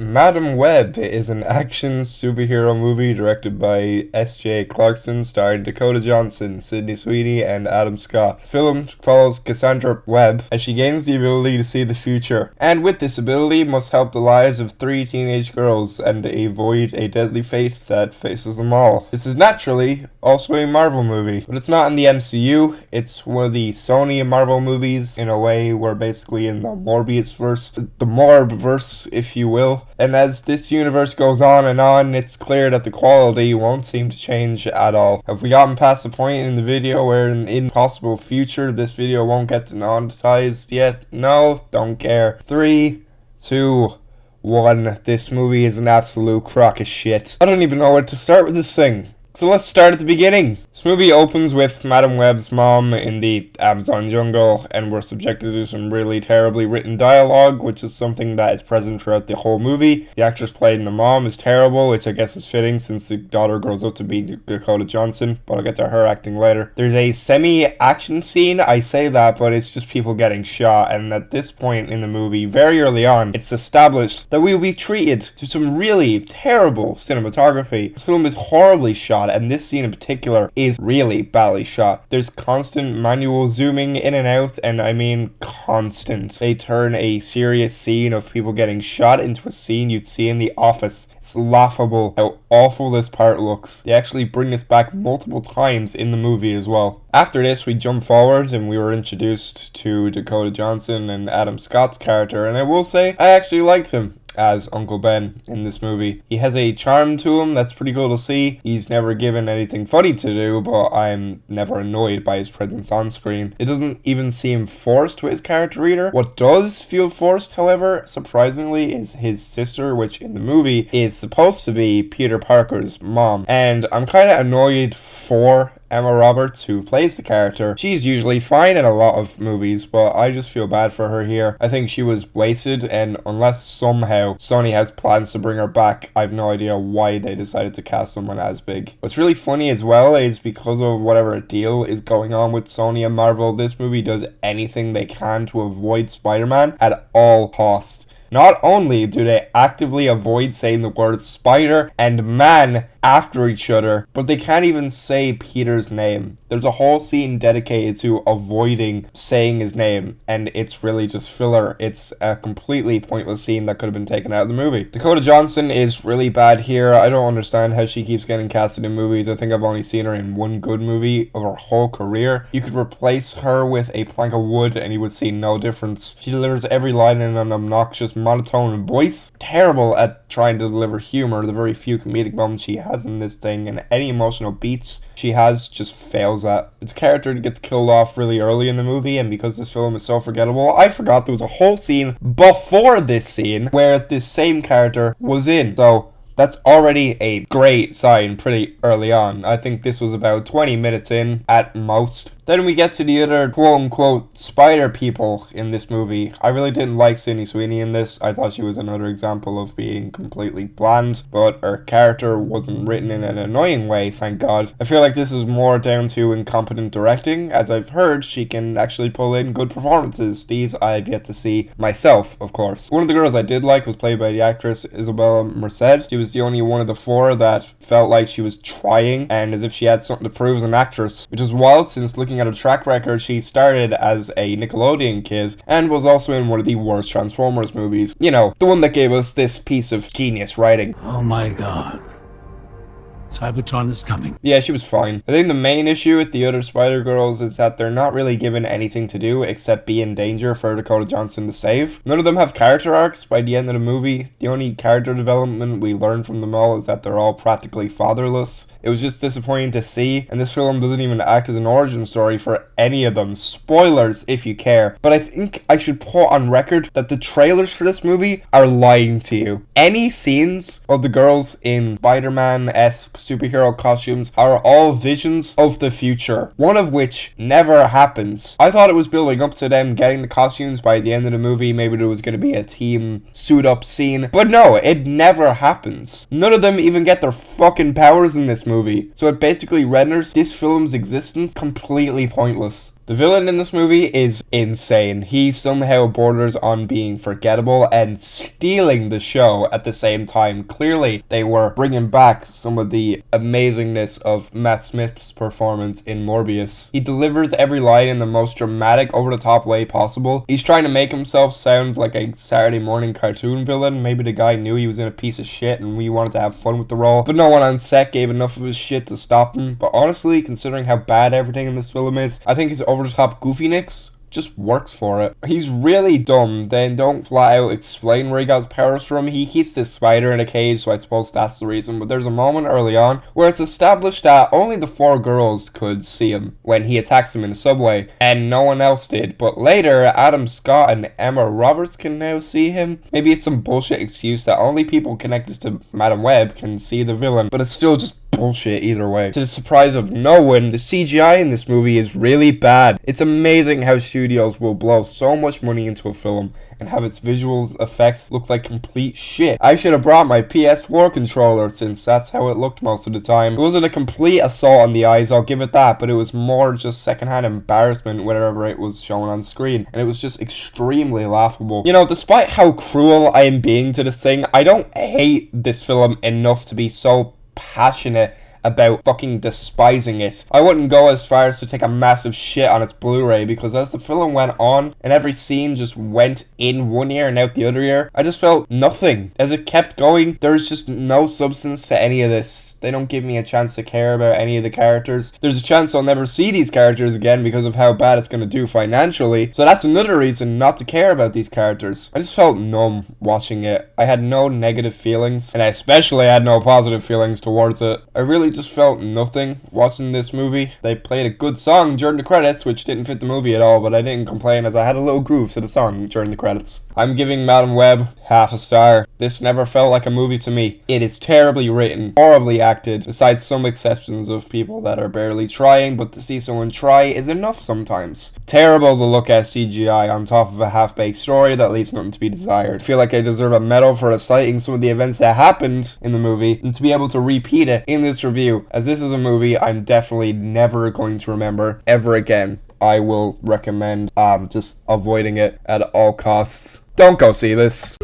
Madam Web is an action superhero movie directed by S.J. Clarkson, starring Dakota Johnson, Sydney Sweeney, and Adam Scott. The film follows Cassandra Webb as she gains the ability to see the future, and with this ability must help the lives of 3 teenage girls and avoid a deadly fate that faces them all. This is naturally also a Marvel movie, but it's not in the MCU. It's one of the Sony Marvel movies. In a way, we're basically in the Morbius verse, the Morb verse, if you will. And as this universe goes on, it's clear that the quality won't seem to change at all. Have we gotten past the point in the video where in possible future this video won't get demonetized yet? No, don't care. 3, 2, 1. This movie is an absolute crock of shit. I don't even know where to start with this thing. So let's start at the beginning. This movie opens with Madam Web's mom in the Amazon jungle, and we're subjected to some really terribly written dialogue, which is something that is present throughout the whole movie. The actress playing the mom is terrible, which I guess is fitting since the daughter grows up to be Dakota Johnson, but I'll get to her acting later. There's a semi-action scene, I say that, but it's just people getting shot, and at this point in the movie, very early on, it's established that we will be treated to some really terrible cinematography. This film is horribly shot, and this scene in particular is really badly shot. There's constant manual zooming in and out, and I mean constant. They turn a serious scene of people getting shot into a scene you'd see in The Office. It's laughable how awful this part looks. They actually bring this back multiple times in the movie as well. After this, we jump forward and we were introduced to Dakota Johnson and Adam Scott's character, and I will say I actually liked him as Uncle Ben in this movie. He has a charm to him that's pretty cool to see. He's never given anything funny to do, but I'm never annoyed by his presence on screen. It doesn't even seem forced with his character either. What does feel forced, however, surprisingly, is his sister, which in the movie is supposed to be Peter Parker's mom. And I'm kind of annoyed for Emma Roberts, who plays the character. She's usually fine in a lot of movies, but I just feel bad for her here. I think she was wasted, and unless somehow Sony has plans to bring her back, I have no idea why they decided to cast someone as big. What's really funny as well is because of whatever deal is going on with Sony and Marvel, this movie does anything they can to avoid Spider-Man at all costs. Not only do they actively avoid saying the words Spider and Man after each other, but they can't even say Peter's name. There's a whole scene dedicated to avoiding saying his name, and it's really just filler. It's a completely pointless scene that could have been taken out of the movie. Dakota Johnson is really bad here. I don't understand how she keeps getting casted in movies. I think I've only seen her in one good movie of her whole career. You could replace her with a plank of wood and you would see no difference. She delivers every line in an obnoxious monotone voice. Terrible at trying to deliver humor. The very few comedic moments she has in this thing and any emotional beats she has just fails at. It's a character that gets killed off really early in the movie, and because this film is so forgettable, I forgot there was a whole scene before this scene where this same character was in. So that's already a great sign pretty early on. I think this was about 20 minutes in at most. Then we get to the other quote-unquote spider people in this movie. I really didn't like Sydney Sweeney in this. I thought she was another example of being completely bland, but her character wasn't written in an annoying way, thank God. I feel like this is more down to incompetent directing. As I've heard, she can actually pull in good performances. These I've yet to see myself, of course. One of the girls I did like was played by the actress Isabela Merced. She was the only one of the 4 that felt like she was trying and as if she had something to prove as an actress, which is wild since looking at her track record, she started as a Nickelodeon kid and was also in one of the worst Transformers movies. You know, the one that gave us this piece of genius writing. Oh my God. Cybertron is coming. Yeah, she was fine. I think the main issue with the other Spider-Girls is that they're not really given anything to do except be in danger for Dakota Johnson to save. None of them have character arcs by the end of the movie. The only character development we learn from them all is that they're all practically fatherless. It was just disappointing to see, and this film doesn't even act as an origin story for any of them. Spoilers if you care. But I think I should put on record that the trailers for this movie are lying to you. Any scenes of the girls in Spider-Man-esque superhero costumes are all visions of the future, one of which never happens. I thought it was building up to them getting the costumes by the end of the movie. Maybe there was going to be a team suit-up scene. But no, it never happens. None of them even get their fucking powers in this movie. So it basically renders this film's existence completely pointless. The villain in this movie is insane. He somehow borders on being forgettable and stealing the show at the same time. Clearly, they were bringing back some of the amazingness of Matt Smith's performance in Morbius. He delivers every line in the most dramatic, over-the-top way possible. He's trying to make himself sound like a Saturday morning cartoon villain. Maybe the guy knew he was in a piece of shit and we wanted to have fun with the role, but no one on set gave enough of his shit to stop him. But honestly, considering how bad everything in this film is, I think his over-the-top goofiness just works for it. He's really dumb, then don't flat out explain where he got his powers from. He keeps this spider in a cage, so I suppose that's the reason, but there's a moment early on where it's established that only the 4 girls could see him when he attacks them in the subway, and no one else did. But later, Adam Scott and Emma Roberts can now see him. Maybe it's some bullshit excuse that only people connected to Madam Web can see the villain, but it's still just bullshit either way. To the surprise of no one, the CGI in this movie is really bad. It's amazing how studios will blow so much money into a film and have its visual effects look like complete shit. I should have brought my PS4 controller, since that's how it looked most of the time. It wasn't a complete assault on the eyes, I'll give it that, but it was more just secondhand embarrassment whenever it was shown on screen, and it was just extremely laughable. You know, despite how cruel I am being to this thing, I don't hate this film enough to be so passionate about fucking despising it. I wouldn't go as far as to take a massive shit on its Blu-ray, because as the film went on and every scene just went in one ear and out the other ear, I just felt nothing. As it kept going, there's just no substance to any of this. They don't give me a chance to care about any of the characters. There's a chance I'll never see these characters again because of how bad it's going to do financially, so that's another reason not to care about these characters. I just felt numb watching it. I had no negative feelings, and I especially had no positive feelings towards it. I really just felt nothing watching this movie. They played a good song during the credits, which didn't fit the movie at all, but I didn't complain as I had a little groove to the song during the credits. I'm giving Madam Web half a star. This never felt like a movie to me. It is terribly written, horribly acted, besides some exceptions of people that are barely trying, but to see someone try is enough sometimes. Terrible to look at CGI on top of a half-baked story that leaves nothing to be desired. I feel like I deserve a medal for citing some of the events that happened in the movie, and to be able to repeat it in this review, as this is a movie I'm definitely never going to remember ever again. I will recommend just avoiding it at all costs. Don't go see this.